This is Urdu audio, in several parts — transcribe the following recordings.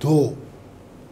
2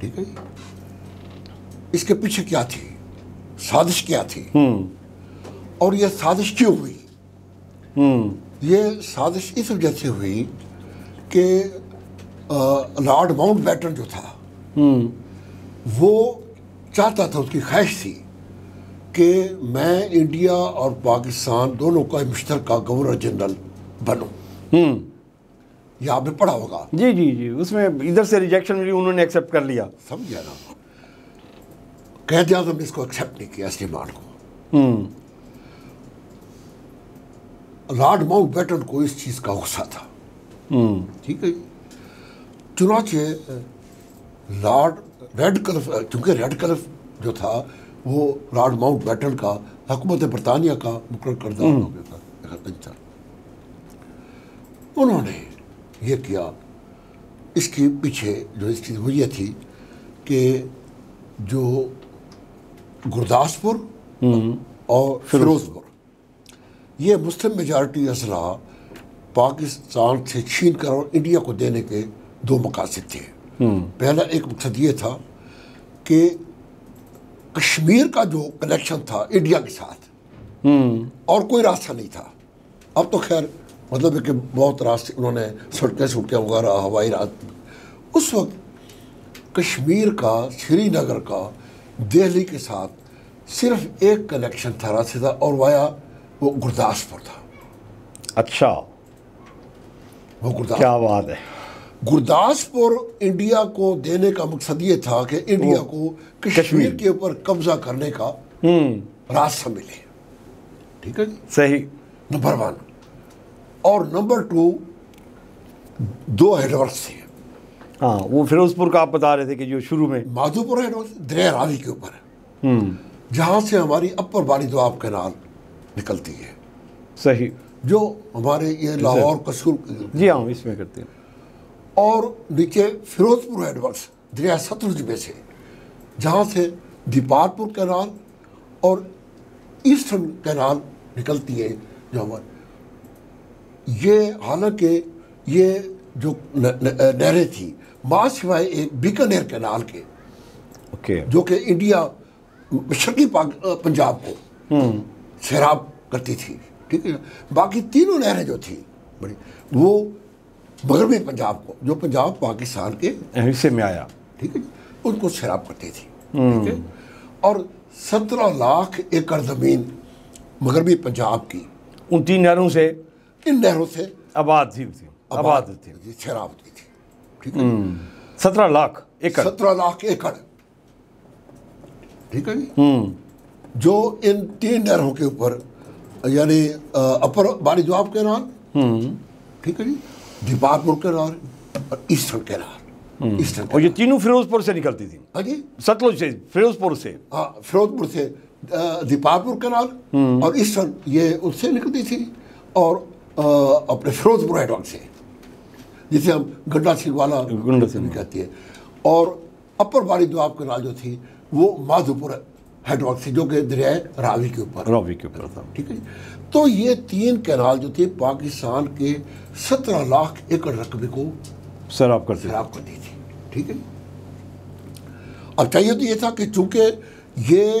ٹھیک ہے. اس کے پیچھے کیا تھی, سازش کیا تھی, اور یہ سازش کیوں ہوئی؟ یہ سازش اس وجہ سے ہوئی کہ لارڈ ماؤنٹ بیٹن جو تھا وہ چاہتا تھا, اس کی خواہش تھی کہ میں انڈیا اور پاکستان دونوں کا مشترکہ گورنر جنرل بنوں. یہ آپ نے پڑھا ہوگا. جی جی جی, اس میں ادھر سے ریجیکشن ملی, انہوں نے ایکسیپٹ کر لیا. سمجھا نا, قائد اعظم نے اس کو ایکسیپٹ نہیں کیا, اس ڈیمانڈ کو. لارڈ ماؤنٹ بیٹن کو اس چیز کا غصہ تھا. ٹھیک ہے. چنانچہ لارڈ ریڈ کلف, چونکہ ریڈ کلف جو تھا وہ لارڈ ماؤنٹ بیٹن کا حکومت برطانیہ کا مقرر کردہ تھا, انہوں نے یہ کیا. اس کے پیچھے جو اس کی وجہ تھی کہ جو گرداسپور اور فیروز پور, یہ مسلم میجارٹی اضلاع پاکستان سے چھین کر اور انڈیا کو دینے کے دو مقاصد تھے. پہلا ایک مقصد یہ تھا کہ کشمیر کا جو کنیکشن تھا انڈیا کے ساتھ اور کوئی راستہ نہیں تھا. اب تو خیر مطلب ہے کہ بہت راستے انہوں نے, سڑکیں وغیرہ, ہوائی راست. اس وقت کشمیر کا, سری نگر کا دہلی کے ساتھ صرف ایک کنیکشن تھا راستے تھا, اور وہ گرداسپور تھا. اچھا, وہ گرداسپور, کیا بات ہے. گرداسپور انڈیا کو دینے کا مقصد یہ تھا کہ انڈیا کو کشمیر کے اوپر قبضہ کرنے کا راستہ ملے. ٹھیک ہے جی, صحیح. نمبر 1. اور نمبر 2 دو ہیڈ ورکس تھے. ہاں, وہ فیروز پور کا آپ بتا رہے تھے کہ جو شروع میں مادھو پور ہیڈ ورکس دریا راوی کے اوپر, جہاں سے ہماری اپر باری دواب کینال نکلتی ہے. صحیح. جو ہمارے یہ لاہور قصور, جی ہاں, اس میں کرتے ہیں. اور نیچے فیروز پور ہیڈ ورکس دریا ستلج میں سے, جہاں سے دیپال پور کینال اور ایسٹرن کینال نکلتی ہے. جو ہمارے یہ, حالانکہ یہ جو نہریں تھی ماں سوائے ایک بیکانیر کینال کے, جو کہ انڈیا مشرقی پنجاب کو سیراب کرتی تھی. ٹھیک ہے. باقی تینوں نہریں جو تھیں بڑی, وہ مغربی پنجاب کو, جو پنجاب پاکستان کے حصے میں آیا, ٹھیک ہے, ان کو سیراب کرتی تھی. ٹھیک ہے. اور 17 لاکھ ایکڑ زمین مغربی پنجاب کی ان 3 نہروں سے, ان نہروں سے آباد تھی, سیراب ہوتی تھی. ٹھیک ہے. 17 لاکھ ایکڑ, 17 لاکھ ایکڑ. ٹھیک ہے جی. جو ان 3 نہروں کے اوپر, یعنی اپر باری دواب کینال, ٹھیک ہے جی, دیپال پور کینال اور ایسٹرن کینال. اور یہ تینوں فیروز پور سے نکلتی تھی. ہاں جی, ستلج سے, فیروز پور سے. ہاں, فیروز پور سے دیپال پور کینال اور ایسٹرن یہ اس سے نکلتی تھی, اور اپنے فیروز پور ہیڈ ورک سے, جسے ہم گنڈا سنگھ والا کہتی ہے. اور اپر باری دواب کینال جو تھی وہ مادھو پور ہیڈ ورک سے, جو کہ دریائے راوی کے اوپر تھا. ٹھیک ہے. تو یہ 3 کینال جو تھے پاکستان کے 17 لاکھ ایکڑ رقبے کو سیراب کرتی تھی. ٹھیک ہے. اب چاہیے تو یہ تھا کہ چونکہ یہ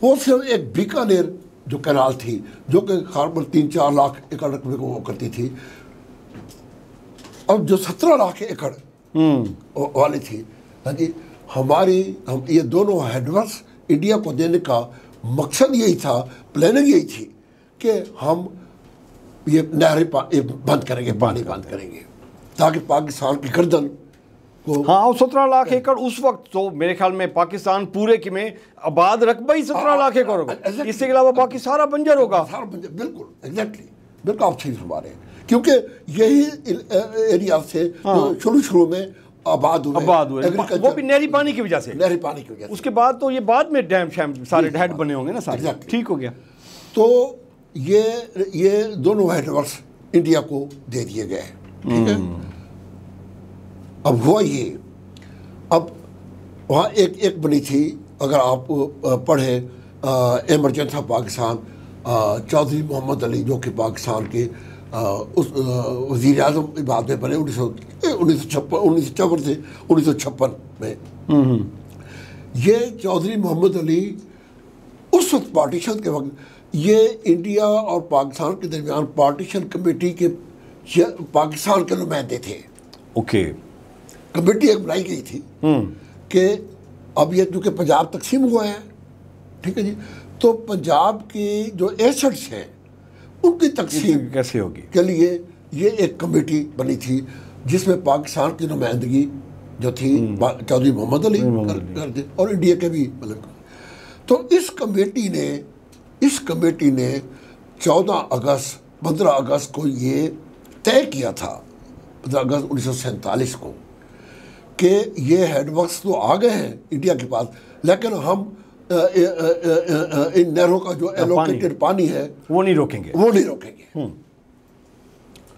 وہ صرف ایک بیکانیر جو کینال تھی, جو کہ خاربر 3-4 لاکھ ایکڑ رقبے کو کرتی تھی. اب جو 17 لاکھ ایکڑ والی تھی, ہماری یہ دونوں ہیڈ ورکس انڈیا کو دینے کا مقصد یہی تھا, پلاننگ یہی تھی کہ ہم یہ نہریں بند کریں گے, پانی بند کریں گے, تاکہ پاکستان کی گردن کو. ہاں, 17 لاکھ ایکڑ اس وقت تو میرے خیال میں پاکستان پورے کی میں آباد رقبہ ہی 17 لاکھ ایکڑ ہوگا. اس کے علاوہ باقی سارا بنجر ہوگا. بالکل ایگزیکٹلی, بالکل آپ صحیح فرما رہے ہیں. کیونکہ یہی ایریا سے شروع میں آباد ہوئے, وہ بھی نہری پانی کی وجہ سے. اس کے بعد تو یہ بعد میں ڈیم شیم سارے ہیڈ بنے ہوں گے نا سارے. ٹھیک ہو گیا. تو یہ دونوں ہیڈ ورکس انڈیا کو دے دیے گئے. ٹھیک ہے. اب ہوا یہ, اب وہاں ایک بنی تھی, اگر آپ پڑھیں ایمرجنسی آف پاکستان, چودھری محمد علی, جو کہ پاکستان کے اس وزیر اعظم بعد میں بنے 1900, 1954 سے 1956 میں یہ چودھری محمد علی اس وقت پارٹیشن کے وقت یہ انڈیا اور پاکستان کے درمیان پارٹیشن کمیٹی کے پاکستان کے نمائندے تھے. اوکے. کمیٹی ایک بنائی گئی تھی کہ اب یہ چونکہ پنجاب تقسیم ہوا ہے, ٹھیک ہے جی, تو پنجاب کی جو ایسٹس ہیں ان کی تقسیم کیسے ہوگی کے لیے یہ ایک کمیٹی بنی تھی جس میں پاکستان کی نمائندگی جو تھی چودھری محمد علی کرتے اور انڈیا کے بھی مطلب. تو اس کمیٹی نے 15 اگست کو یہ طے کیا تھا, 15 اگست 1947 کو, کہ یہ ہیڈ ورکس تو آ گئے ہیں انڈیا کے پاس, لیکن ہم ان نہروں کا جو ایلوکیٹڈ پانی ہے وہ نہیں روکیں گے.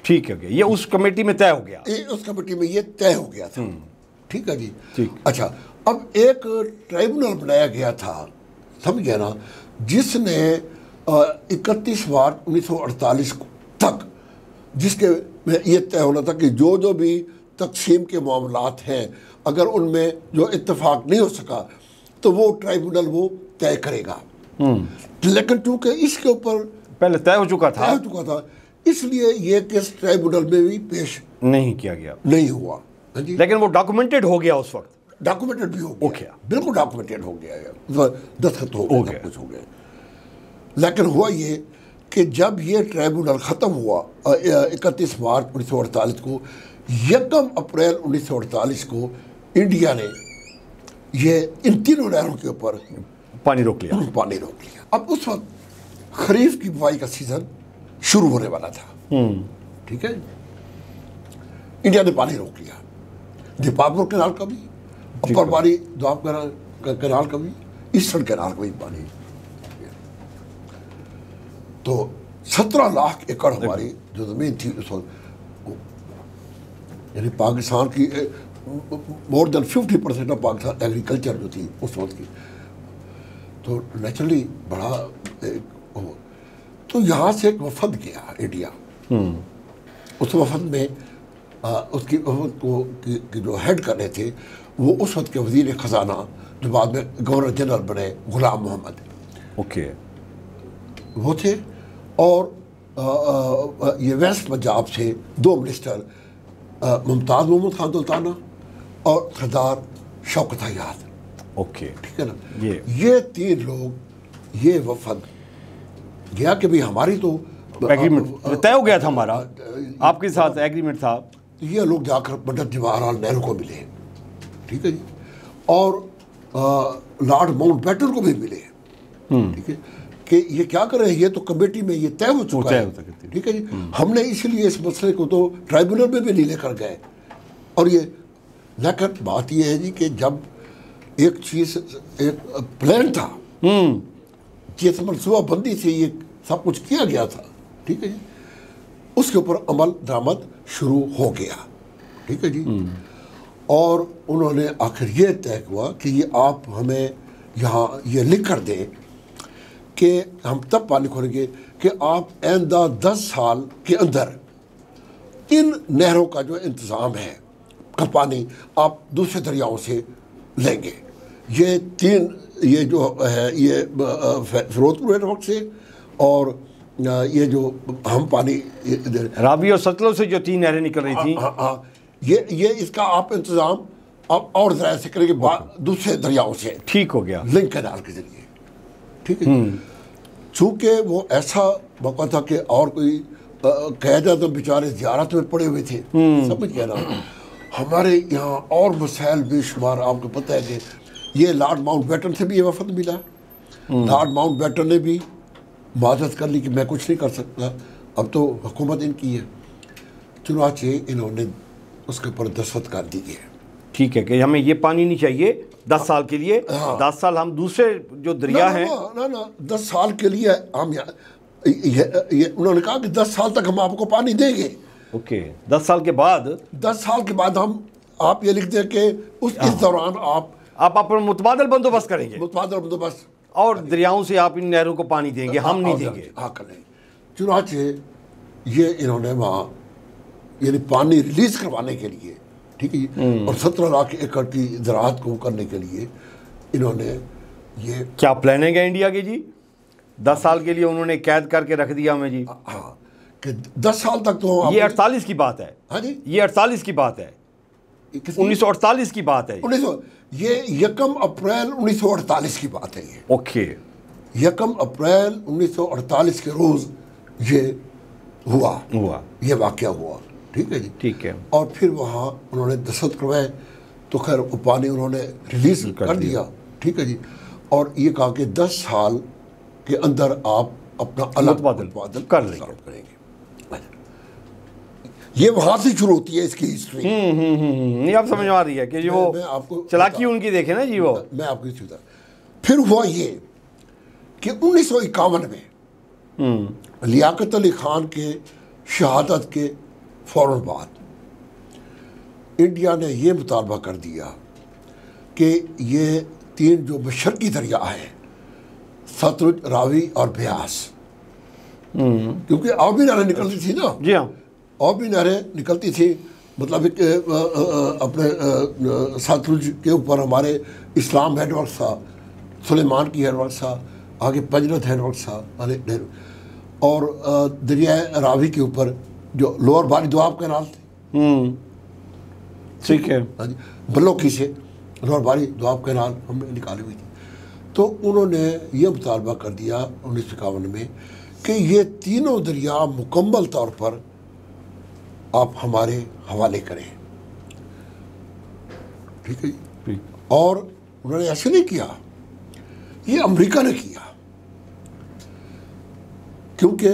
ٹھیک ہے, یہ اس کمیٹی میں طے ہو گیا, اس کمیٹی میں یہ طے ہو گیا تھا. ٹھیک ہے جی. اچھا, اب ایک ٹرائبونل بنایا گیا تھا, سمجھ گیا نا, جس نے 31 مارچ 1948 تک, جس کے میں یہ طے ہونا تھا کہ جو بھی تقسیم کے معاملات ہیں اگر ان میں جو اتفاق نہیں ہو سکا تو وہ ٹرائبونل وہ طے کرے گا. لیکن چونکہ اس کے اوپر پہلے طے ہو چکا تھا اس لیے یہ کیس ٹرائبونل میں بھی پیش نہیں کیا گیا, نہیں ہوا. لیکن وہ ڈاکومنٹڈ ہو گیا, اس وقت ڈاکومنٹڈ بھی ہو گیا, بالکل ڈاکومنٹڈ ہو گیا ہے, دستخط ہو گیا, کچھ ہو گیا. لیکن ہوا یہ کہ جب یہ ٹرائبونل ختم ہوا 31 مارچ 1948 کو, 1 اپریل 1948 کو انڈیا نے یہ ان تینوں نہروں کے اوپر پانی روک لیا. اب اس وقت خریف کی بوائی کا سیزن شروع ہونے والا تھا. ٹھیک ہے, انڈیا نے پانی روک لیا, دیپاپور کینال کا بھی, اپر باری دواب کینال کا بھی, ایسٹرن کینال کا بھی پانی. تو 17 لاکھ ایکڑ ہماری جو زمین تھی اس وقت, یعنی پاکستان کی مور دین 50% آف پاکستان ایگریکلچر جو تھی اس وقت کی, تو نیچرلی بڑا تو یہاں سے ایک وفد گیا انڈیا. اس وفد میں اس کی وفد کو جو ہیڈ کر رہے تھے وہ اس وقت کے وزیر خزانہ جو بعد میں گورنر جنرل بنے غلام محمد. اوکے. وہ تھے, اور یہ ویسٹ پنجاب سے 2 منسٹر, ممتاز محمد خان سلطانہ اور سردار شوکت حیات. اوکے. ٹھیک ہے نا, یہ 3 لوگ, یہ وفد گیا کہ بھی ہماری تو ایگریمنٹ طے ہو گیا تھا, ہمارا آپ کے ساتھ ایگریمنٹ تھا. یہ لوگ جا کر پنڈت جواہر لال نہرو کو ملے, ٹھیک ہے جی, اور لارڈ ماؤنٹ بیٹن کو بھی ملے. ٹھیک ہے, کہ یہ کیا کر رہے ہیں, یہ تو کمیٹی میں یہ طے ہو چکا ہے. ٹھیک ہے جی, ہم نے اس لیے اس مسئلے کو تو ٹرائبونل میں بھی نہیں لے کر گئے. اور یہ لیکن بات یہ ہے جی کہ جب ایک چیز, ایک پلان تھا جس منصوبہ بندی سے یہ سب کچھ کیا گیا تھا, ٹھیک ہے جی, اس کے اوپر عمل درآمد شروع ہو گیا. ٹھیک ہے جی, اور انہوں نے آخر یہ طے ہوا کہ یہ آپ ہمیں یہاں یہ لکھ کر دیں کہ ہم تب پانی کھولیں گے کہ آپ آئندہ 10 سال کے اندر ان نہروں کا جو انتظام ہے کا پانی آپ دوسرے دریاؤں سے لیں گے. یہ 3 یہ جو ہے یہ فیروز پور نیٹ ورک سے, اور یہ جو ہم پانی راوی اور ستلج سے جو 3 نہریں نکل رہی تھیں, یہ اس کا آپ انتظام آپ اور ذرائع سے کریں گے, دوسرے دریاؤں سے. ٹھیک ہو گیا, لنک کینال کے ذریعے. ٹھیک ہے, چونکہ وہ ایسا موقع تھا کہ اور کوئی قید اعظم بیچارے زیارت میں پڑے ہوئے تھے, سمجھ گیا نا. ہمارے یہاں اور مسائل بے شمار, آپ کو پتہ ہے کہ یہ لارڈ ماؤنٹ بیٹن سے بھی یہ وفد ملا. لارڈ ماؤنٹ بیٹن نے بھی معذرت کر لی کہ میں کچھ نہیں کر سکتا, اب تو حکومت ان کی ہے. چنانچہ انہوں نے اس کے اوپر دستخط کر دیے. ٹھیک ہے کہ ہمیں یہ پانی نہیں چاہیے 10 سال کے لیے, 10 سال ہم دوسرے جو دریا ہیں, 10 سال کے لیے ہم انہوں نے کہا کہ 10 سال تک ہم آپ کو پانی دیں گے. اوکے, 10 سال کے بعد 10 سال کے بعد ہم آپ یہ لکھ دیں کہ اس دوران آپ اپنا متبادل بندوبست کریں گے, متبادل بندوبست, اور دریاؤں سے آپ ان نہروں کو پانی دیں گے, ہم نہیں دیں گے. ہاں کریں. چنانچہ یہ انہوں نے وہاں یعنی پانی ریلیز کروانے کے لیے ٹھیک ہے جی. اور 17 لاکھ ایکڑ کی زراعت کو کرنے کے لیے انہوں نے یہ کیا پلاننگ ہے انڈیا کی جی؟ 10 سال کے لیے انہوں نے قید کر کے رکھ دیا ہمیں جی. ہاں کہ 10 سال تک تو یہ 48 کی بات ہے. ہاں جی یہ 48 کی بات ہے. 1948 کی بات ہے. یہ 1 اپریل 1948 کی بات ہے. یہ اوکے 1 اپریل 1948 کے روز یہ ہوا یہ واقعہ ہوا. ٹھیک ہے جی. ٹھیک ہے. اور پھر وہاں انہوں نے دستخط کروائے تو خیر وہ پانی انہوں نے ریلیز کر دیا. ٹھیک ہے جی. اور یہ کہا کہ 10 سال کے اندر آپ اپنا الگ متبادل کر لیں گے. یہ وہاں سے شروع ہوتی ہے اس کی ہسٹری. نہیں آپ سمجھ آ رہی ہے کہ جو چلاکی ان کی دیکھیں نا جی. وہ میں آپ کو پھر ہوا یہ کہ 1951 میں لیاقت علی خان کے شہادت کے فوراً بعد انڈیا نے یہ مطالبہ کر دیا کہ یہ 3 جو مشرقی دریا ہیں ستلج، راوی اور بیاس، کیونکہ اور بھی نہریں نکلتی تھی نا. جی ہاں اور بھی نہریں نکلتی تھی. مطلب اپنے ستلج کے اوپر ہمارے اسلام ہیڈ ورک تھا، سلیمان کی ہیڈ ورک تھا، آگے پنجرت ہیڈ ورک تھا، اور دریائے راوی کے اوپر جو لوور باری دوآب کینال تھے. ٹھیک ہے. بلوکی سے لوور باری دوآب کینال ہم نے نکالی ہوئی تھی. تو انہوں نے یہ مطالبہ کر دیا 1951 میں کہ یہ تینوں دریا مکمل طور پر آپ ہمارے حوالے کریں. ٹھیک ہے جی. اور انہوں نے ایسے نہیں کیا، یہ امریکہ نے کیا، کیونکہ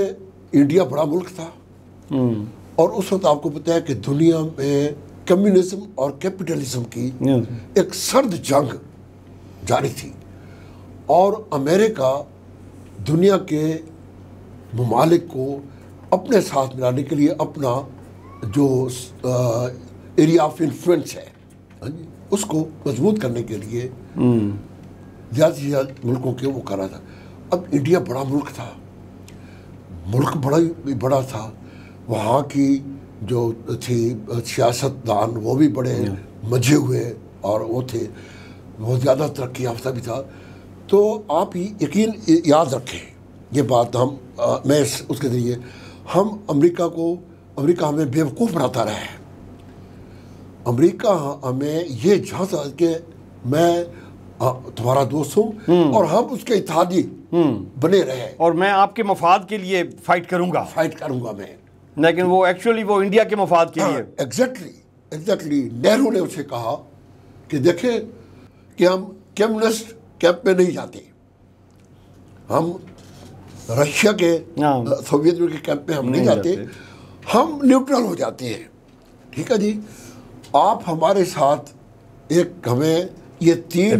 انڈیا بڑا ملک تھا اور اس وقت آپ کو پتہ ہے کہ دنیا میں کمیونزم اور کیپٹلزم کی ایک سرد جنگ جاری تھی، اور امریکہ دنیا کے ممالک کو اپنے ساتھ ملانے کے لیے اپنا جو ایریا آف انفلوئنس ہے اس کو مضبوط کرنے کے لیے زیادہ سے زیادہ ملکوں کے وہ کر رہا تھا. اب انڈیا بڑا ملک تھا، ملک بڑا تھا، وہاں کی جو تھی سیاست دان وہ بھی بڑے مجھے ہوئے اور وہ تھے، بہت زیادہ ترقی یافتہ بھی تھا. تو آپ یقین یاد رکھیں یہ بات، میں اس کے ذریعے ہم امریکہ ہمیں بیوقوف بناتا رہا ہے. امریکہ ہمیں یہ جھانسا کہ میں تمہارا دوست ہوں اور ہم اس کے اتحادی بنے رہے، اور میں آپ کے مفاد کے لیے فائٹ کروں گا میں. لیکن وہ ایکچولی وہ انڈیا کے مفاد کے لیے. ایگزیکٹلی نہرو نے اسے کہا کہ دیکھیں کہ ہم کمیونسٹ کیمپ میں نہیں جاتے، ہم رشیا کے سوویت یونین کے کیمپ میں ہم نہیں جاتے، ہم نیوٹرل ہو جاتے ہیں. ٹھیک ہے جی. آپ ہمارے ساتھ ایک ہمیں یہ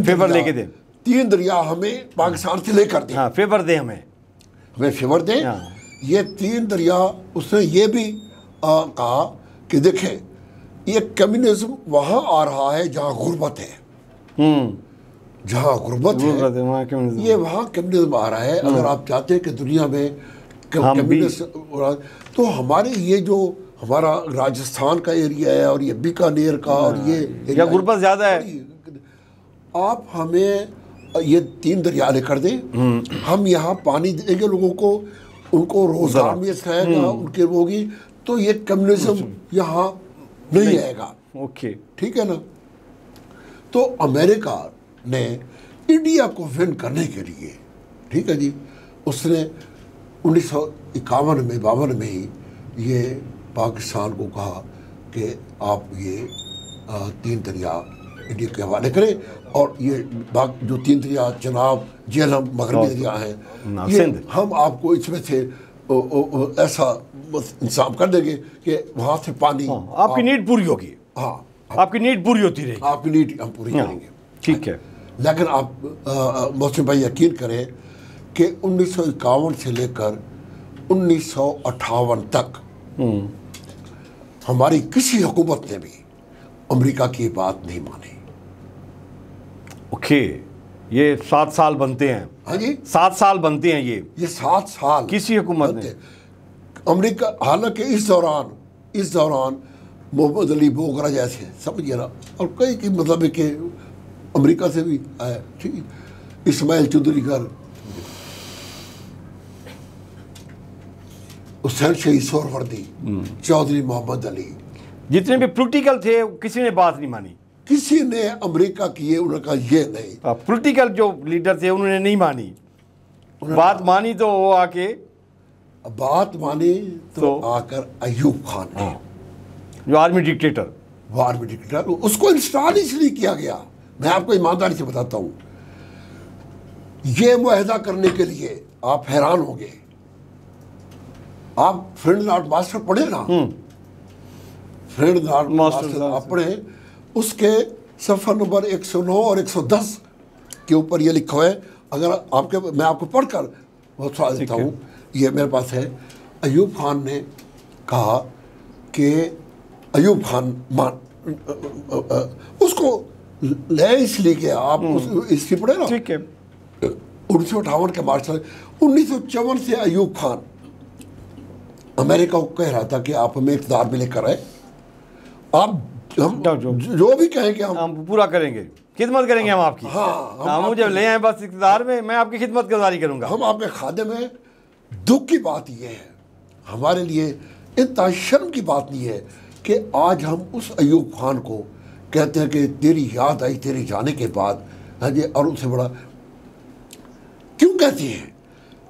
فیور لے کے دیں، 3 دریا ہمیں پاکستان سے لے کر دیں، فیور دیں، ہمیں فیور دیں. یہ 3 دریا اس نے یہ بھی کہا کہ دیکھیں یہ کمیونزم وہاں آ رہا ہے جہاں غربت ہے، جہاں غربت ہے یہ وہاں کمیونزم آ رہا ہے. اگر آپ چاہتے ہیں کہ دنیا میں کمیونزم، تو ہمارے یہ جو ہمارا راجستھان کا ایریا ہے اور یہ بیکانیر کا اور یہ غربت زیادہ ہے، آپ ہمیں یہ 3 دریا لے کر دیں، ہم یہاں پانی دیں گے لوگوں کو، ان کو روزگار بھی سکھائے گا، ان کے ہوگی، تو یہ کمیونزم یہاں نہیں آئے گا. اوکے ٹھیک ہے نا. تو امریکہ نے انڈیا کو ون کرنے کے لیے، ٹھیک ہے جی، اس نے 1951 میں 52 میں ہی یہ پاکستان کو کہا کہ آپ یہ 3 دریا انڈیا کے حوالے کریں، اور یہ جو 3 دریا چناب، جہلم، مغربی دریا ہیں، یہ ہم آپ کو اس میں سے ایسا انتظام کر دیں گے کہ وہاں سے پانی آپ کی نیڈ پوری ہوگی. ہاں آپ کی نیڈ پوری ہوتی رہے گی، آپ کی نیڈ ہم پوری کریں گے. ٹھیک ہے. لیکن آپ محسن بھائی یقین کریں کہ 1951 سے لے کر 1958 تک ہماری کسی حکومت نے بھی امریکہ کی بات نہیں مانی. اوکے یہ 7 سال بنتے ہیں. ہاں جی 7 سال بنتے ہیں یہ 7 سال کسی حکومت نے امریکہ. حالانکہ اس دوران محمد علی بوگرا جیسے سمجھیے نا، اور کئی کی مطلب ہے کہ امریکہ سے بھی آئے، ٹھیک، اسماعیل چودھری گر، حسین شہید سہروردی، چودھری محمد علی، جتنے بھی پولیٹیکل تھے کسی نے بات نہیں مانی، کسی نے امریکہ کیے انہوں نے کہا یہ نہیں، پولیٹیکل جو لیڈر تھے انہوں نے نہیں مانی، بات مانی تو وہ آ کے بات مانی تو آ کر ایوب خان نے، جو آرمی ڈکٹیٹر، وہ آرمی ڈکٹیٹر، اس کو انسٹال اس لیے کیا گیا، میں آپ کو ایمانداری سے بتاتا ہوں، یہ معاہدہ کرنے کے لیے آپ حیران ہوں گے، آپ فرینڈ ناٹ ماسٹر پڑھیں نا، فرینڈ ناٹ ماسٹر آپ پڑھیں، اس کے صفحہ نمبر 109 اور 110 کے اوپر یہ لکھا ہے، اگر آپ کے میں آپ کو پڑھ کر بہت سوال دیتا ہوں، یہ میرے پاس ہے، ایوب خان نے کہا کہ ایوب خان اس کو لے اس لیے گیا، آپ ہسٹری پڑھیں نا، 1958 کے مارچ 1954 سے ایوب خان امریکہ کو کہہ رہا تھا کہ آپ ہمیں اقتدار میں لے کر آئے، آپ ہم جو بھی کہیں کہ ہم پورا کریں گے، خدمت کریں گے ہم آپ کی، ہم مجھے لے آئیں بس اقتدار میں آپ کی خدمت گزاری کروں گا، ہم آپ کے خادم ہیں۔ دکھ کی بات یہ ہے، ہمارے لیے اتنا شرم کی بات نہیں ہے کہ آج ہم اس ایوب خان کو کہتے ہیں کہ تیری یاد آئی تیرے جانے کے بعد، اور ان سے بڑا کیوں کہتے ہیں؟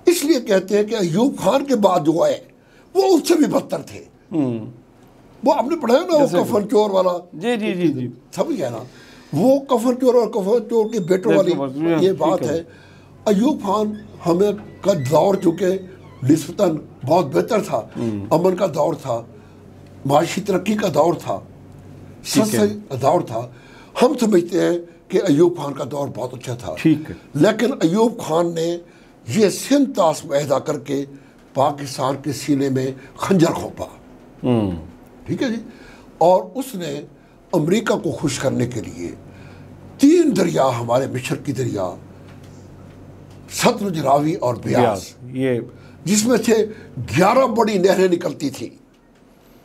اس لیے کہتے ہیں کہ ایوب خان کے بعد جو آئے وہ اس سے بھی بدتر تھے، وہ آپ نے پڑھا ہے نا وہ کفن چور والا، جی سمجھ گیا نا، وہ کفن چور اور کفن چور کے بیٹوں والی یہ بات ہے۔ ایوب خان ہمیں کا دور چونکہ نسبتاً بہت بہتر تھا، امن کا دور تھا، معاشی ترقی کا دور تھا، سستا دور تھا، ہم سمجھتے ہیں کہ ایوب خان کا دور بہت اچھا تھا، لیکن ایوب خان نے یہ سن تاس معاہدہ کر کے پاکستان کے سینے میں خنجر کھوپا، ٹھیک ہے جی، اور اس نے امریکہ کو خوش کرنے کے لیے 3 دریا ہمارے مصر کی دریا، ستلج، راوی اور بیاس، جس میں سے 11 بڑی نہریں نکلتی تھیں،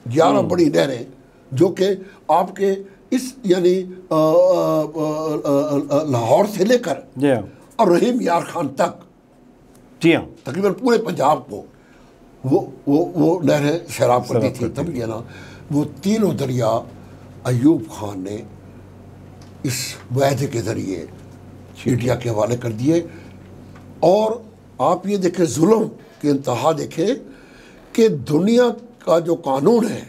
11 بڑی نہریں جو کہ آپ کے اس یعنی لاہور سے لے کر اور رحیم یار خان تک تقریباً پورے پنجاب کو وہ نہریں سیراب کرتی تھی، تب یہ نا وہ تینوں دریا ایوب خان نے اس معاہدے کے ذریعے انڈیا کے حوالے کر دیے۔ اور آپ یہ دیکھیں ظلم کی انتہا دیکھیں کہ دنیا کا جو قانون ہے،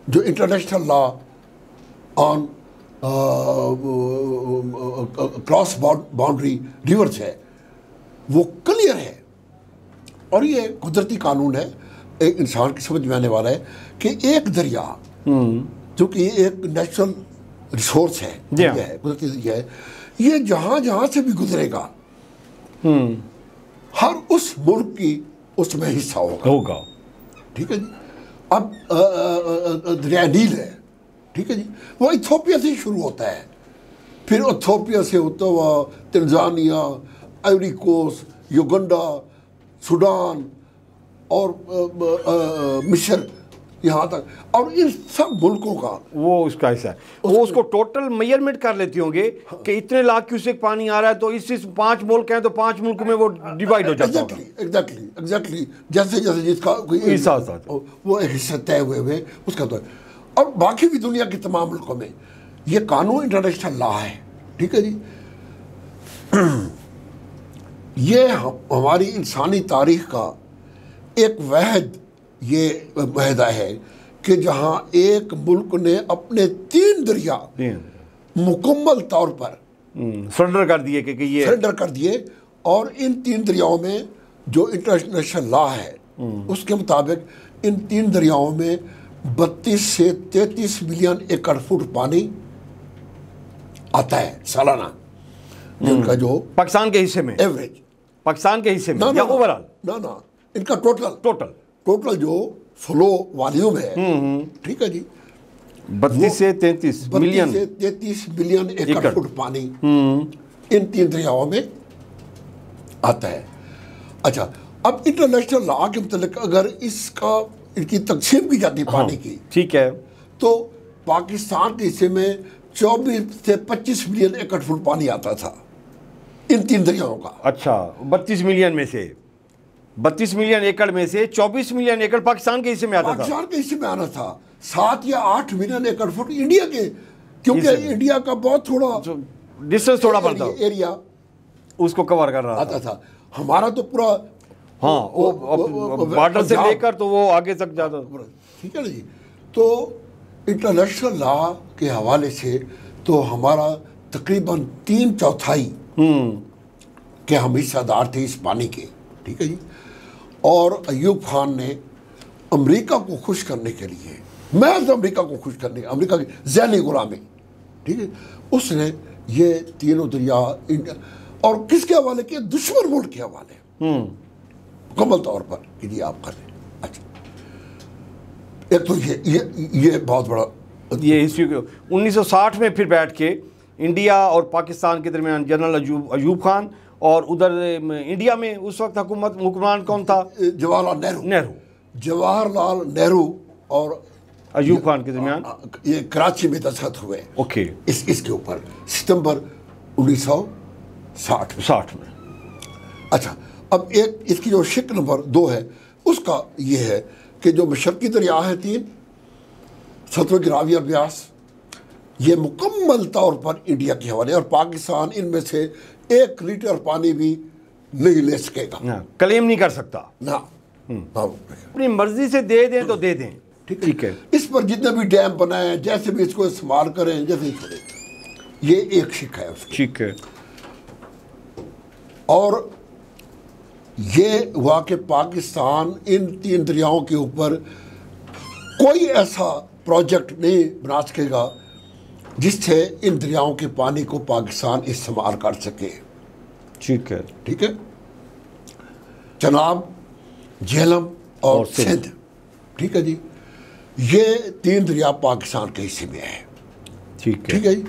جو international law on cross boundary reverse ہے، وہ کلیئر ہے، اور یہ قدرتی قانون ہے، ایک انسان کی سمجھ میں آنے والا ہے کہ ایک دریا جو کہ ایک نیچرل ریسورس ہے، قدرتی ذریعہ ہے، یہ جہاں جہاں سے بھی گزرے گا ہر اس ملک کی اس میں حصہ ہوگا، ٹھیک ہے جی۔ اب دریا نیل ہے، ٹھیک ہے جی، وہ ایتھوپیا سے شروع ہوتا ہے، پھر ایتھوپیا سے ہوتا ہوا Tanzania, ivory coast, Uganda, Sudan اور مصر، یہاں تک، اور ان سب ملکوں کا وہ اس کا حصہ ہے، وہ اس کو ٹوٹل میئرمنٹ کر لیتی ہوں گے کہ اتنے لاکھ کیوسیک پانی آ رہا ہے تو اس 5 ملک ہیں تو 5 ملک میں وہ ڈیوائیڈ ہو جاتا ہے، ایگزیکٹلی جیسے جس کا وہ ایک حصہ طے ہوئے اس کا تو، اور باقی بھی دنیا کی تمام ملکوں میں یہ قانون انٹرنیشنل لا ہے، ٹھیک ہے جی۔ یہ ہماری انسانی تاریخ کا ایک واحد یہ معاہدہ ہے کہ جہاں ایک ملک نے اپنے 3 دریا مکمل طور پر سرنڈر کر دیے، کہ یہ سرنڈر کر دیے، اور ان 3 دریاؤں میں جو انٹرنیشنل لا ہے اس کے مطابق ان 3 دریاؤں میں 32 سے 33 ملین ایکڑ فٹ پانی آتا ہے سالانہ، جن کا جو پاکستان کے حصے میں ایوریج، پاکستان کے حصے میں یا اوورال، نہ ان کا ٹوٹل جو فلو والیوم ہے، ٹھیک ہے جی، 32 سے 33 ملین ایکڑ فٹ پانی ان 3 دریاؤں میں آتا ہے۔ اچھا، اب انٹرنیشنل لا کے متعلق اگر ان کی تقسیم کی جاتی پانی کی، ٹھیک ہے، تو پاکستان کے حصے میں 24 سے 25 ملین ایکڑ فٹ پانی آتا تھا ان 3 دریاؤں کا. اچھا 32 ملین میں سے 32 ملین ایکڑ میں سے 24 ملین ایکڑ پاکستان کے حصے میں آتا تھا. پاکستان کے حصے میں آنا تھا. 7 یا 8 ملین ایکڑ فٹ انڈیا کے, کیونکہ انڈیا کا بہت تھوڑا ڈسٹنس تھوڑا بڑھتا ایریا اس کو کور کر رہا آتا تھا. ہمارا تو پورا بارڈر سے لے کر تو وہ آگے تک جاتا. ٹھیک ہے نا جی. تو انٹرنیشنل لا کے حوالے سے تو ہمارا تقریباً 3/4 کہ ہم حصہ دار تھے اس پانی کے. ٹھیک ہے جی. اور ایوب خان نے امریکہ کو خوش کرنے کے لیے, محض امریکہ کو خوش کرنے, امریکہ کی ذہنی غلامی, ٹھیک ہے, اس نے یہ تینوں دریا اور کس کے حوالے کیا, دشمن ملک کے حوالے مکمل طور پر کہ جی آپ کر لیں. اچھا ایک تو یہ بہت بڑا یہ ہسٹری 1960 میں پھر بیٹھ کے انڈیا اور پاکستان کے درمیان جنرل ایوب خان, اور ادھر انڈیا میں اس وقت حکمران کون تھا؟ جواہر لال نہرو. جواہر لال نہرو اور ایوب خان کے درمیان یہ کراچی میں دستخط ہوئے اوکے اس کے اوپر ستمبر 1960 میں. اچھا اب ایک اس کی جو شق نمبر 2 ہے اس کا یہ ہے کہ جو مشرقی دریا ہیں 3 ستلج راوی اور بیاس, یہ مکمل طور پر انڈیا کے حوالے, اور پاکستان ان میں سے 1 لیٹر پانی بھی نہیں لے سکے گا, کلیم نہیں کر سکتا. نہ اپنی مرضی سے دے دیں تو دے دیں. ٹھیک ہے. اس پر جتنے بھی ڈیم بنائیں, جیسے بھی اس کو استعمال کریں, جیسے چھوڑیں, یہ ایک شق ہے اس کی. ٹھیک ہے. اور یہ ہوا کہ پاکستان ان 3 دریاؤں کے اوپر کوئی ایسا پروجیکٹ نہیں بنا سکے گا جس سے ان دریاؤں کے پانی کو پاکستان استعمال کر سکے. ٹھیک ہے. ٹھیک ہے. چناب, جہلم اور سندھ, ٹھیک ہے جی, یہ 3 دریا پاکستان کے حصے میں ہے. ٹھیک ہے جی.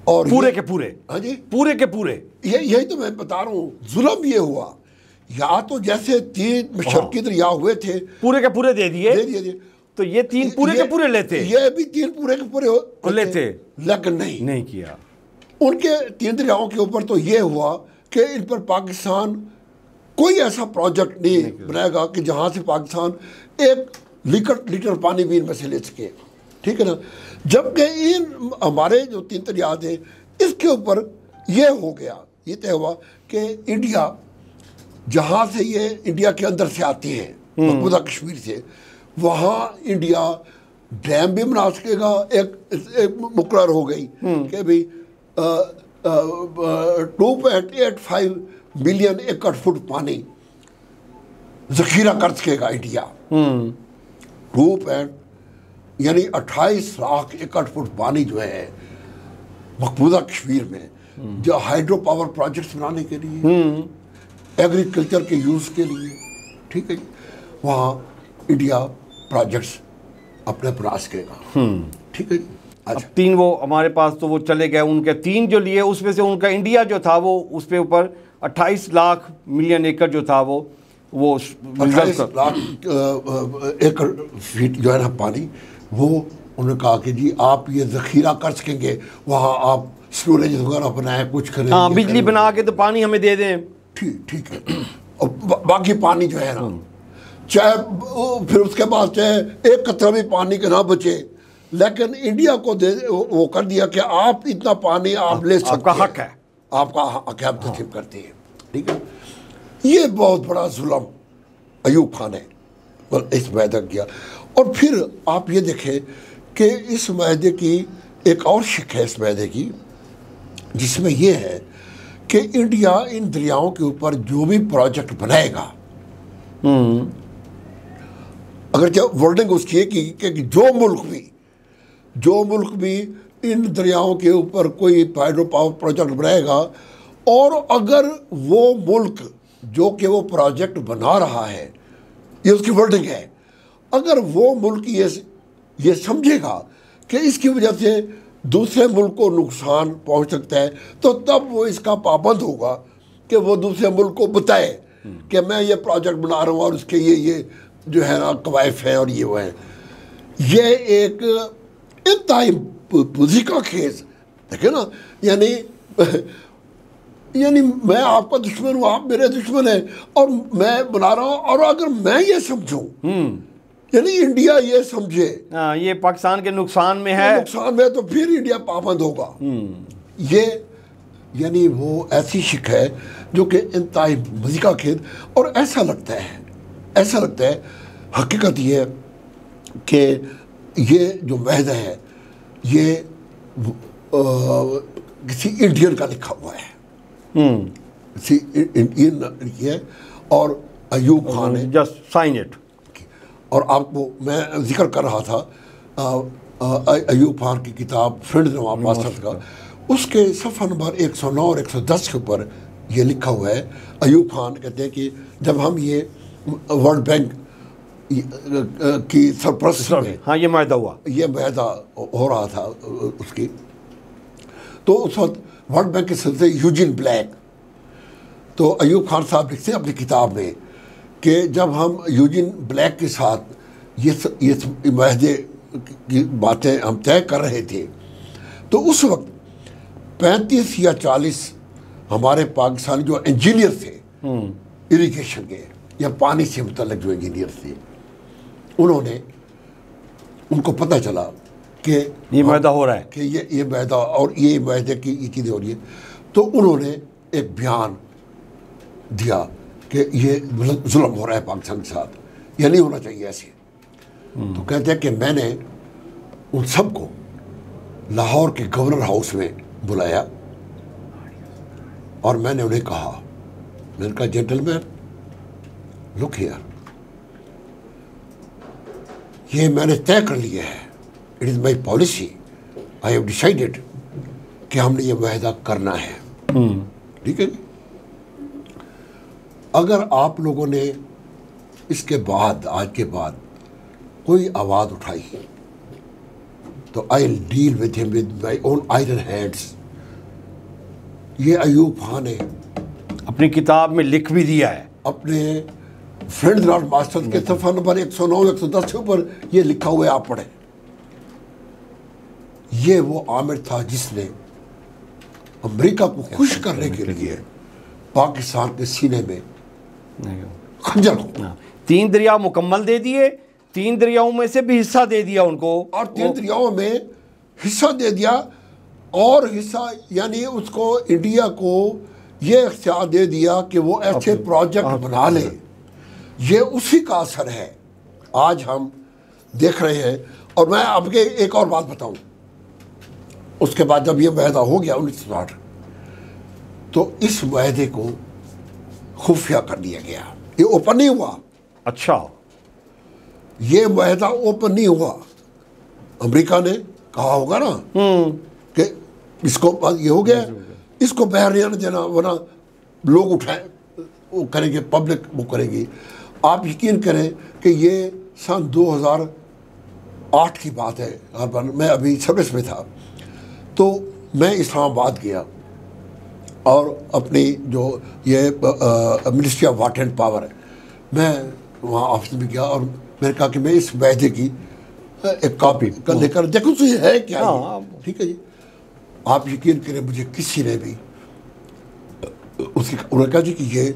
اور پورے کے پورے, ہاں جی, پورے کے پورے, یہی تو میں بتا رہا ہوں. ظلم یہ ہوا, یا تو جیسے 3 مشرقی دریا ہوئے تھے پورے کے پورے دے دیے, تو یہ 3 پورے کے پورے لیتے, یہ بھی 3 پورے کے پورے لیتے, لیکن نہیں کیا. ان کے 3 دریاؤں کے اوپر تو یہ ہوا کہ ان پر پاکستان کوئی ایسا پروجیکٹ نہیں بنائے گا کہ جہاں سے پاکستان 1 لیٹر پانی بھی ان میں سے لے سکے. ٹھیک ہے نا. جبکہ ہمارے جو 3 دریا تھے اس کے اوپر یہ ہو گیا, یہ طے ہوا کہ انڈیا جہاں سے یہ انڈیا کے اندر سے آتی ہیں مقبوضہ کشمیر سے, وہاں انڈیا ڈیم بھی بنا سکے گا. ایک مقرر ہو گئی کہ بھئی 2.85 ملین ایکڑ فٹ پانی ذخیرہ کر سکے گا انڈیا. یعنی 28 لاکھ ایکڑ فٹ پانی جو ہے مقبوضہ کشمیر میں, جو ہائیڈرو پاور پروجیکٹس بنانے کے لیے, ایگریکلچر کے یوز کے لیے, ٹھیک ہے جی, وہاں انڈیا پروجیکٹس اپنے بنا سکے گا. ٹھیک ہے جی. اب 3 وہ ہمارے پاس تو وہ چلے گئے, ان کے 3 جو لیے اس میں سے ان کا انڈیا جو تھا وہ اس پہ اوپر 28 لاکھ ملین ایکڑ جو تھا وہ 28 لاکھ ایکڑ فیٹ جو ہے نا پانی, وہ انہوں نے کہا کہ جی آپ یہ ذخیرہ کر سکیں گے, وہاں آپ سٹوریج وغیرہ بنائیں, کچھ کریں, ہاں بجلی بنا کے تو پانی ہمیں دے دیں. ٹھیک ہے. اور باقی پانی جو ہے نا, چاہے پھر اس کے بعد چاہے 1 قطرہ بھی پانی کے نہ بچے, لیکن انڈیا کو وہ کر دیا کہ آپ اتنا پانی آپ لے سکتے ہیں, آپ کا حق ہے, آپ کا حق ہے, آپ تسلیم کرتے ہیں. ٹھیک ہے. یہ بہت بڑا ظلم ایوب خان نے اس معاہدہ کیا. اور پھر آپ یہ دیکھیں کہ اس معاہدے کی ایک اور شق ہے اس معاہدے کی, جس میں یہ ہے کہ انڈیا ان دریاؤں کے اوپر جو بھی پروجیکٹ بنائے گا, اگرچہ ورڈنگ اس کی ہے کہ جو ملک بھی ان دریاؤں کے اوپر کوئی ہائیڈرو پاور پروجیکٹ بنائے گا, اور اگر وہ ملک جو کہ وہ پروجیکٹ بنا رہا ہے, یہ اس کی ورڈنگ ہے, اگر وہ ملک یہ سمجھے گا کہ اس کی وجہ سے دوسرے ملک کو نقصان پہنچ سکتا ہے, تو تب وہ اس کا پابند ہوگا کہ وہ دوسرے ملک کو بتائے کہ میں یہ پروجیکٹ بنا رہا ہوں اور اس کے یہ جو ہے نا قوائف ہیں اور یہ وہ ہیں. یہ ایک انتہائی مضحکہ خیز، دیکھیں نا، یعنی میں آپ کا دشمن ہوں، آپ میرے دشمن ہیں، اور میں بنا رہا ہوں، اور اگر میں یہ سمجھوں، یعنی انڈیا یہ سمجھے یہ پاکستان کے نقصان میں ہے، تو پھر انڈیا پابند ہوگا. یہ یعنی وہ ایسی شک ہے جو کہ انتہائی مضحکہ خیز. اور ایسا لگتا ہے حقیقت یہ ہے کہ یہ جو معاہدہ ہے یہ کسی انڈین کا لکھا ہوا ہے، کسی انڈین ہے، اور ایوب خان نے جسٹ سائن اٹ. اور آپ کو میں ذکر کر رہا تھا ایوب خان کی کتاب فرینڈ نواز ماسٹر کا، اس کے صفحہ نمبر 109 اور 110 کے اوپر یہ لکھا ہوا ہے. ایوب خان کہتے ہیں کہ جب ہم یہ ورلڈ بینک کی سرپرستی میں یہ معاہدہ ہوا، یہ معاہدہ ہو رہا تھا اس کی، تو اس وقت ورلڈ بینک کے صدر یوجین بلیک، تو ایوب خان صاحب لکھتے ہیں اپنی کتاب میں کہ جب ہم یوجین بلیک کے ساتھ یہ معاہدے کی باتیں ہم طے کر رہے تھے، تو اس وقت 35 یا 40 ہمارے پاکستانی جو انجینئر تھے اریگیشن کے یا پانی سے متعلق جو انجینئر تھے، ان کو پتہ چلا کہ یہ معاہدہ ہو رہا ہے، کہ یہ معاہدہ اور یہ معاہدے کی یہ چیزیں ہو رہی ہیں، تو انہوں نے ایک بیان دیا کہ یہ ظلم ہو رہا ہے پاکستان کے ساتھ، یہ نہیں ہونا چاہیے ایسے. تو کہتے ہیں کہ میں نے ان سب کو لاہور کے گورنر ہاؤس میں بلایا اور میں نے انہیں کہا، میں نے کہا جینٹل مین لک ہیئر، یہ میں نے طے کر لیا ہے، it is my policy, I have decided کہ ہم نے یہ معاہدہ کرنا ہے. ٹھیک ہے. اگر آپ لوگوں نے اس کے بعد، آج کے بعد کوئی آواز اٹھائی تو I will deal with them with my own iron hands. یہ ایوب خان نے اپنی کتاب میں لکھ بھی دیا ہے، اپنے فرینڈ ناٹ ماسٹر کے صفحہ نمبر 109 110 کے اوپر یہ لکھا ہوا ہے، آپ پڑھیں. یہ وہ عامر تھا جس نے امریکہ کو خوش کرنے کے لیے پاکستان کے سینے میں خنجر کو 3 دریا مکمل دے دیے، 3 دریاؤں میں سے بھی حصہ دے دیا ان کو، اور 3 دریاؤں میں حصہ دے دیا، اور حصہ یعنی اس کو انڈیا کو یہ اختیار دے دیا کہ وہ ایسے پروجیکٹ بنا لے. یہ اسی کا اثر ہے آج ہم دیکھ رہے ہیں. اور میں اب کے ایک اور بات بتاؤں، اس کے بعد جب یہ معاہدہ ہو گیا 1960، تو اس معاہدے کو خفیہ کر دیا گیا، یہ اوپن نہیں ہوا. اچھا، یہ معاہدہ اوپن نہیں ہوا. امریکہ نے کہا ہوگا نا کہ اس کو یہ ہو گیا، اس کو باہر نہیں آنے دینا، ورنہ لوگ اٹھائیں وہ کریں گے، پبلک وہ کرے گی. آپ یقین کریں کہ یہ سن 2008 کی بات ہے، میں ابھی سروس میں تھا، تو میں اسلام آباد گیا اور اپنی جو یہ ministry of water and power ہے، میں وہاں آفس میں گیا اور میں نے کہا کہ میں اس معاہدے کی ایک کاپی لے کر دیکھو تو یہ ہے کیا. ٹھیک ہے جی. آپ یقین کریں مجھے کسی نے بھی اس کی انہوں نے کہا جی کہ یہ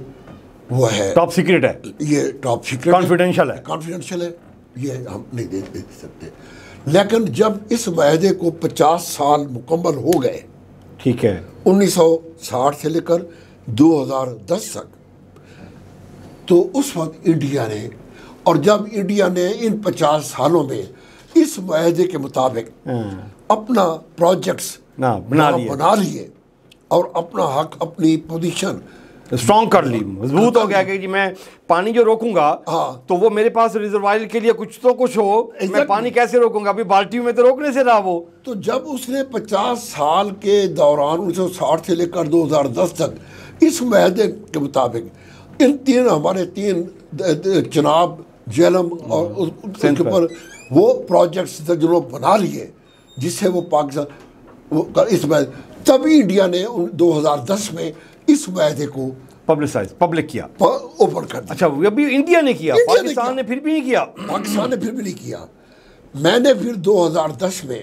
وہ ہے ٹاپ سیکرٹ ہے، یہ ٹاپ سیکرٹ کانفیڈینشیل ہے، یہ ہم نہیں دے سکتے. لیکن جب اس معاہدے کو 50 سال مکمل ہو گئے، ٹھیک ہے، 1960 سے لے کر 2010 تک، تو اس وقت انڈیا نے، اور جب انڈیا نے ان 50 سالوں میں اس معاہدے کے مطابق اپنا پروجیکٹس بنا لیے اور اپنا حق، اپنی پوزیشن اسٹرانگ کر لی، مضبوط ہو گیا کہ جی میں پانی جو روکوں گا تو وہ میرے پاس ریزروائر کے لیے کچھ تو کچھ ہو، میں پانی کیسے روکوں گا، ابھی بالٹیوں میں تو روکنے سے رہا وہ. تو جب اس نے 50 سال کے دوران 1960 سے لے کر 2010 تک اس معاہدے کے مطابق ان 3 ہمارے 3 چناب، جہلم اور اس کے اوپر وہ پروجیکٹس جنہوں بنا لیے جس سے وہ پاکستان اس معاہدے، تبھی انڈیا نے 2010 میں اس معاہدے کو پبلک کیا، اوپن کر دیا. اچھا، ابھی انڈیا نے کیا، پاکستان نے پھر بھی نہیں کیا. پاکستان نے پھر بھی نہیں کیا. میں نے پھر 2010 میں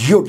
GOT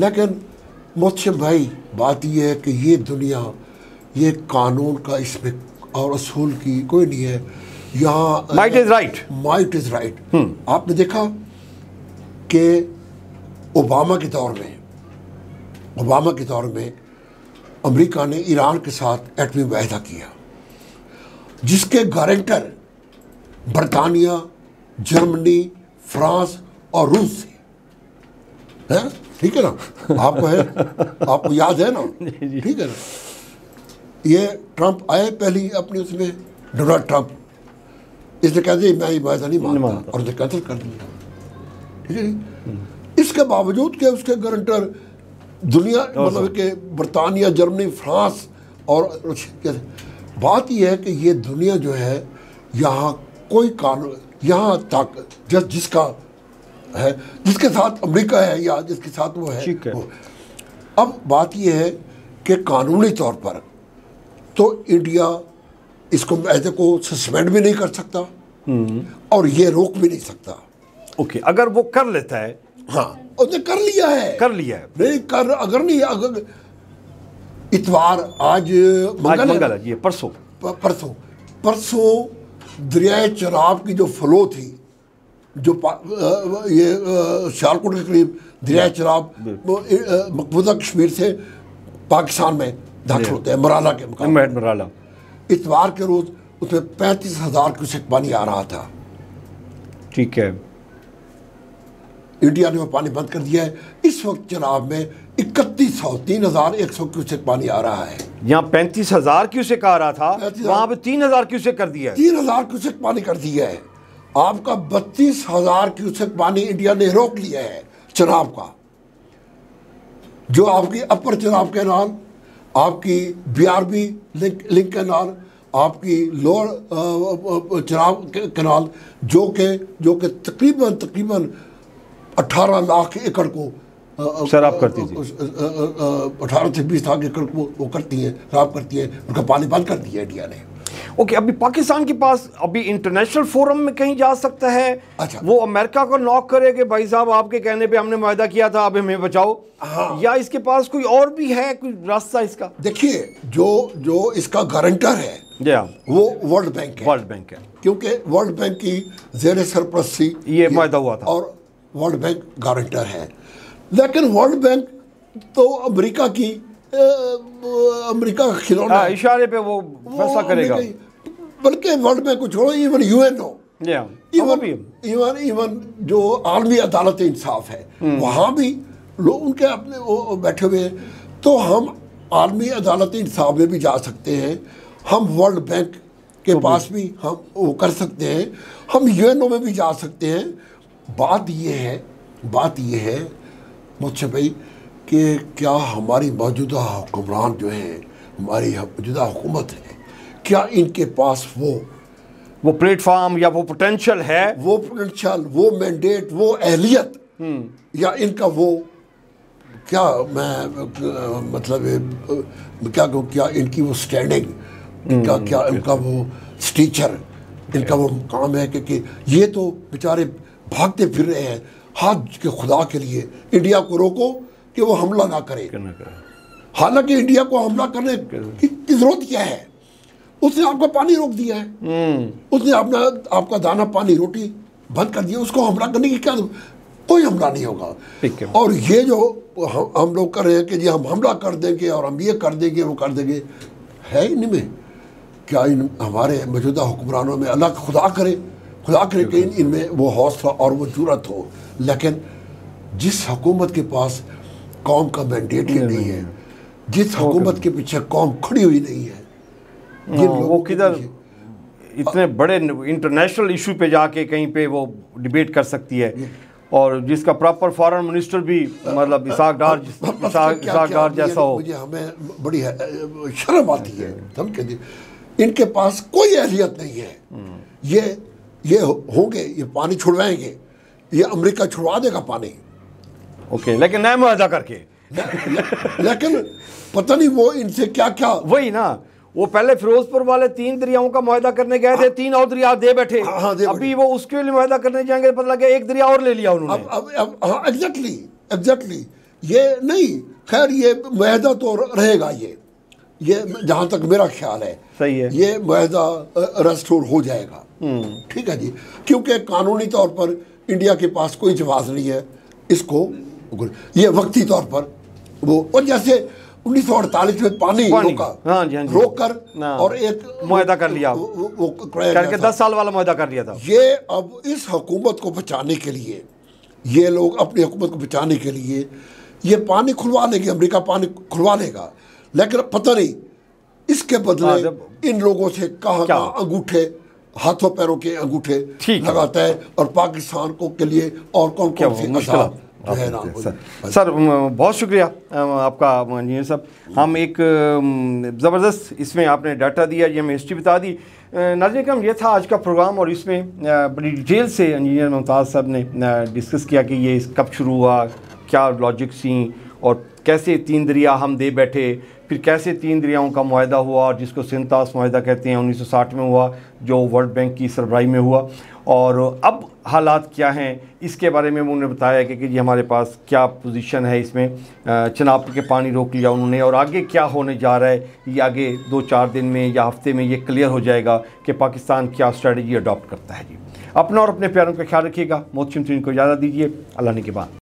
لیکن محتشم بھائی بات یہ ہے کہ یہ دنیا یہ قانون کا اس میں اور اصول کی کوئی نہیں ہے. یہاں might is right. Might is right. آپ نے دیکھا کہ اوباما کے دور میں امریکہ نے ایران کے ساتھ ایٹمی معاہدہ کیا جس کے گارنٹر برطانیہ، جرمنی، فرانس اور روس سے. ٹھیک ہے نا؟ آپ کو یاد ہے نا؟ ٹھیک ہے نا؟ یہ ٹرمپ آئے پہلی اپنی اس میں، ڈونلڈ ٹرمپ، اس نے کہا میں یہ معاہدہ نہیں مانتا اور اسے کینسل کر دیا. ٹھیک ہے جی. اس کے باوجود کہ اس کے گارنٹر دنیا مطلب کہ برطانیہ، جرمنی، فرانس اور بات یہ ہے کہ یہ دنیا جو ہے یہاں کوئی قانون یہاں تک جس کا ہے، جس کے ساتھ امریکہ ہے یا جس کے ساتھ وہ ہے. اب بات یہ ہے کہ قانونی طور پر تو انڈیا اس کو معاہدے کو سسپینڈ بھی نہیں کر سکتا اور یہ روک بھی نہیں سکتا. اوکے، اگر وہ کر لیتا ہے. ہاں اس نے کر لیا ہے. نہیں اگر نہیں، اگر اتوار آج منگل ہے جی، پرسوں دریائے چناب کی جو فلو تھی، جو یہ شالکوٹ کے قریب دریائے چناب مقبوضہ کشمیر سے پاکستان میں داخل ہوتے ہیں، مرالا کے مقام. اتوار کے روز اس میں 35,000 کیوسک پانی آ رہا تھا. ٹھیک ہے. انڈیا نے وہ پانی بند کر دیا ہے. اس وقت چناب میں 3,100 کیوسک پانی آ رہا ہے. یہاں 35,000 کیوسک آ رہا تھا، وہاں پہ 3,000 کیوسک کر دیا ہے. 3,000 کیوسک پانی کر دیا ہے. آپ کا 32,000 کیوسک پانی انڈیا نے روک لیا ہے چناب کا، جو آپ کی اپر چناب کینال، آپ کی BRB لنک کینال، آپ کی لوور چناب کینال، جو کہ تقریباً 18 لاکھ ایکڑ کو سیراب کرتی تھی. 18 سے 20 لاکھ ایکڑ کو وہ کرتی ہیں، سیراب کرتی ہیں. ان کا پانی بند کر دیا انڈیا نے. اوکے، ابھی پاکستان کے پاس ابھی انٹرنیشنل فورم میں کہیں جا سکتا ہے؟ وہ امریکہ کو ناک کرے کہ بھائی صاحب آپ کے کہنے پہ ہم نے معاہدہ کیا تھا، اب ہمیں بچاؤ، یا اس کے پاس کوئی اور بھی ہے کوئی راستہ اس کا؟ دیکھیے، جو اس کا گارنٹر ہے وہ ورلڈ بینک ہے، کیونکہ ورلڈ بینک کی زیر سرپرستی یہ معاہدہ ہوا تھا اور ورلڈ بینک گارنٹر ہے. لیکن ورلڈ بینک تو امریکہ کا کھلونا، اشارے پہ وہ فیصلہ کرے گا. بلکہ ورلڈ بینک کو چھوڑو، ایون UNO، ایون جو عالمی عدالت انصاف ہے، وہاں بھی لوگ ان کے اپنے وہ بیٹھے ہوئے ہیں. تو ہم عالمی عدالت انصاف میں بھی جا سکتے ہیں، ہم ورلڈ بینک کے پاس بھی ہم وہ کر سکتے ہیں، ہم UNO میں بھی جا سکتے ہیں. بات یہ ہے محتشم بھائی کہ کیا ہماری موجودہ حکمران جو ہیں، ہماری موجودہ حکومت ہے، کیا ان کے پاس وہ پلیٹ فارم یا وہ پوٹینشل ہے، وہ مینڈیٹ، وہ اہلیت، یا ان کا وہ کیا میں مطلب کیا کہوں، کیا ان کی وہ سٹینڈنگ، کیا ان کا وہ سٹیچر، ان کا وہ کام ہے کہ یہ تو بیچارے بھاگتے پھر رہے ہیں. ہاتھ کے خدا کے لیے انڈیا کو روکو کہ وہ حملہ نہ کرے. حالانکہ انڈیا کو حملہ کرنے کی ضرورت کیا ہے؟ اس نے آپ کا پانی روک دیا ہے، اس نے آپ کا دانا پانی روٹی بند کر دیا. اس کو حملہ کرنے کی کیا، کوئی حملہ نہیں ہوگا. اور یہ جو ہم لوگ کر رہے ہیں کہ جی ہم حملہ کر دیں گے اور ہم یہ کر دیں گے وہ کر دیں گے، ہے ان میں کیا ہمارے موجودہ حکمرانوں میں اللہ خدا کرے کہ ان میں وہ حوصلہ اور وہ جرأت ہو. لیکن جس حکومت کے پاس قوم کا مینڈیٹ ہی نہیں ہے، جس حکومت کے پیچھے قوم کھڑی ہوئی نہیں ہے، وہ کدھر اتنے بڑے انٹرنیشنل ایشو پہ جا کے کہیں پہ وہ ڈیبیٹ کر سکتی ہے، اور جس کا پراپر فارن منسٹر بھی مطلب اسحاق ڈار جیسا ہو. ہمیں بڑی شرم آتی ہے. ہم کہتے ہیں ان کے پاس کوئی اہلیت نہیں ہے. یہ ہوں گے، یہ پانی چھڑوائیں گے، یہ امریکہ چھڑوا دے گا پانی. اوکے، لیکن نئے معاہدہ کر کے. لیکن پتہ نہیں وہ ان سے کیا وہی نا، وہ پہلے فیروز پور والے 3 دریاؤں کا معاہدہ کرنے گئے تھے، 3 اور دریا دے بیٹھے. ابھی وہ اس کے لیے معاہدہ کرنے جائیں گے، پتہ لگا 1 دریا اور لے لیا انہوں نے. ایگزیکٹلی یہ نہیں، خیر یہ معاہدہ تو رہے گا، یہ جہاں تک میرا خیال ہے صحیح ہے، یہ معاہدہ ریسٹور ہو جائے گا، ٹھیک ہے جی، کیونکہ قانونی طور پر انڈیا کے پاس کوئی جواز نہیں ہے اس کو، یہ وقتی طور پر وہ، اور جیسے 1948 میں پانی روک کر اور ایک معاہدہ کر لیا، کر کے 10 سال والا معاہدہ کر لیا تھا، یہ اب اس حکومت کو بچانے کے لیے، یہ لوگ اپنی حکومت کو بچانے کے لیے یہ پانی کھلوا لے گی، امریکہ پانی کھلوا لے گا، لیکن پتہ نہیں اس کے بدلے ان لوگوں سے کہاں انگوٹھے، ہاتھوں پیروں کے انگوٹھے لگاتا ہے، اور پاکستان کو کے لیے اور کون کون سی مشکلات۔ سر بہت شکریہ آپ کا انجینئر صاحب، ہم ایک زبردست اس میں آپ نے ڈاٹا دیا، یہ ہمیں ہسٹری بتا دی۔ ناظرین کرام، یہ تھا آج کا پروگرام، اور اس میں بڑی ڈیٹیل سے انجینئر ممتاز صاحب نے ڈسکس کیا کہ یہ کب شروع ہوا، کیا لاجکس تھیں، اور کیسے 3 دریا ہم دے بیٹھے، پھر کیسے 3 دریاؤں کا معاہدہ ہوا، اور جس کو سنتاس معاہدہ کہتے ہیں 1960 میں ہوا، جو ورلڈ بینک کی سربراہی میں ہوا، اور اب حالات کیا ہیں اس کے بارے میں انہوں نے بتایا کہ جی ہمارے پاس کیا پوزیشن ہے اس میں، چناب کے پانی روک لیا انہوں نے، اور آگے کیا ہونے جا رہا ہے یہ آگے 2-4 دن میں یا ہفتے میں یہ کلیئر ہو جائے گا کہ پاکستان کیا اسٹریٹجی اڈاپٹ کرتا ہے۔ جی اپنا اور اپنے پیاروں کا خیال رکھیے گا، محتشم ترین کو اجازت دیجیے، اللہ نے کے بعد۔